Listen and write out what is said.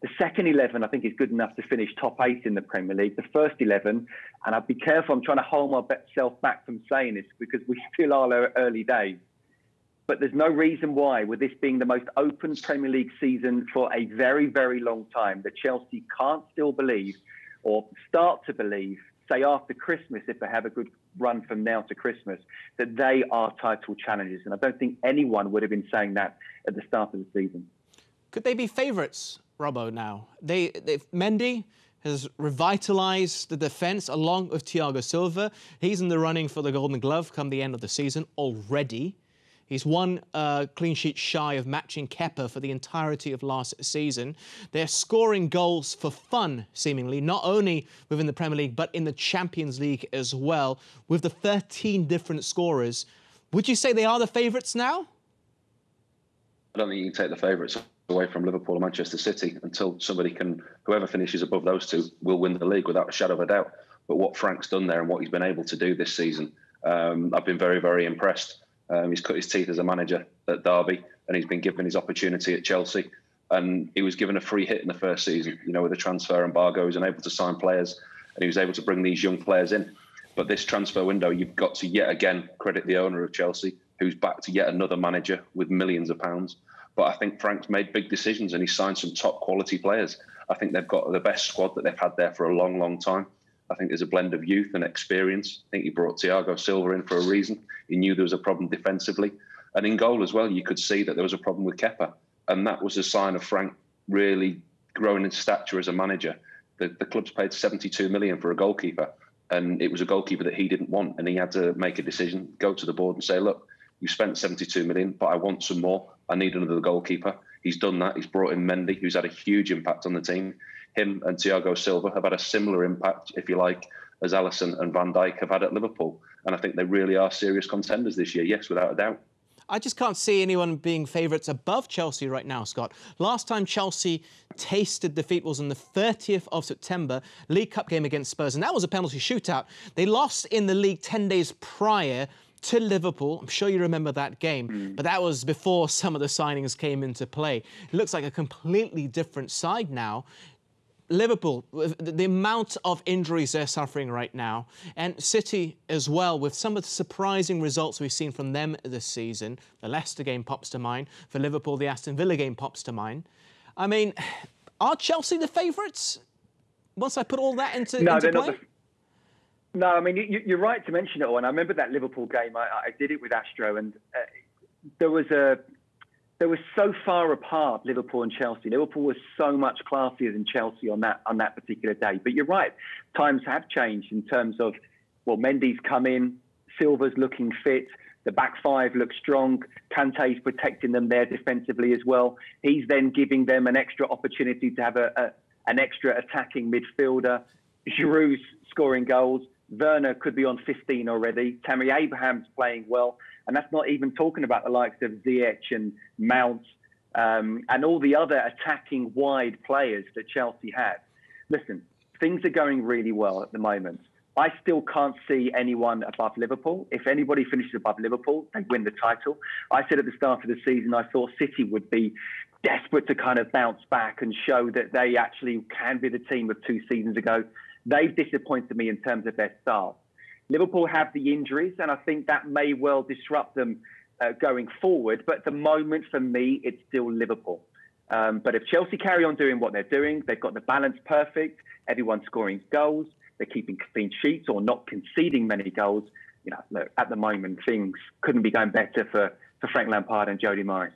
The second 11, I think, is good enough to finish top 8 in the Premier League. The first 11, and I'll be careful, I'm trying to hold myself back from saying this because we still are early days. But there's no reason why, with this being the most open Premier League season for a very, very long time, that Chelsea can't still believe or start to believe, say after Christmas, if they have a good run from now to Christmas, that they are title challengers. And I don't think anyone would have been saying that at the start of the season. Could they be favourites, Robbo, now? Mendy has revitalised the defence along with Thiago Silva. He's in the running for the Golden Glove come the end of the season already. He's one clean sheet shy of matching Kepa for the entirety of last season. They're scoring goals for fun, seemingly, not only within the Premier League, but in the Champions League as well, with the 13 different scorers. Would you say they are the favourites now? I don't think you can take the favourites away from Liverpool or Manchester City until whoever finishes above those two will win the league without a shadow of a doubt. But what Frank's done there and what he's been able to do this season, I've been very, very impressed. He's cut his teeth as a manager at Derby, and he's been given his opportunity at Chelsea. And he was given a free hit in the first season, with the transfer embargo. He was unable to sign players, and he was able to bring these young players in. But this transfer window, you've got to yet again credit the owner of Chelsea, who's back to yet another manager with millions of pounds. But I think Frank's made big decisions, and he's signed some top quality players. I think they've got the best squad that they've had there for a long, long time. I think there's a blend of youth and experience. I think he brought Thiago Silva in for a reason. He knew there was a problem defensively. And in goal as well, you could see that there was a problem with Kepa. And that was a sign of Frank really growing in stature as a manager. The club's paid 72 million for a goalkeeper. And it was a goalkeeper that he didn't want. And he had to make a decision, go to the board and say, look, you spent 72 million, but I want some more. I need another goalkeeper. He's done that. He's brought in Mendy, who's had a huge impact on the team. Him and Thiago Silva have had a similar impact, if you like, as Alisson and Van Dijk have had at Liverpool. And I think they really are serious contenders this year, yes, without a doubt. I just can't see anyone being favourites above Chelsea right now, Scott. Last time Chelsea tasted defeat was on the 30th of September, League Cup game against Spurs, and that was a penalty shootout. They lost in the league 10 days prior to Liverpool. I'm sure you remember that game, but that was before some of the signings came into play. It looks like a completely different side now. Liverpool, the amount of injuries they're suffering right now, and City as well, with some of the surprising results we've seen from them this season. The Leicester game pops to mind. For Liverpool, the Aston Villa game pops to mind. I mean, are Chelsea the favourites once I put all that into play? Not no, I mean, you're right to mention it all. And I remember that Liverpool game. I did it with Astro, and there was so far apart, Liverpool and Chelsea. Liverpool was so much classier than Chelsea on that particular day. But you're right, times have changed in terms of, well, Mendy's come in, Silva's looking fit, the back five looks strong, Kante's protecting them there defensively as well. He's then giving them an extra opportunity to have an extra attacking midfielder. Giroud's scoring goals. Werner could be on 15 already. Tammy Abraham's playing well. And that's not even talking about the likes of Ziyech and Mount and all the other attacking wide players that Chelsea have. Listen, things are going really well at the moment. I still can't see anyone above Liverpool. If anybody finishes above Liverpool, they win the title. I said at the start of the season, I thought City would be desperate to kind of bounce back and show that they actually can be the team of 2 seasons ago. They've disappointed me in terms of their start. Liverpool have the injuries, and I think that may well disrupt them going forward. But at the moment, for me, it's still Liverpool. But if Chelsea carry on doing what they're doing, they've got the balance perfect, everyone's scoring goals, they're keeping clean sheets or not conceding many goals. Look, at the moment, things couldn't be going better for Frank Lampard and Jody Morris.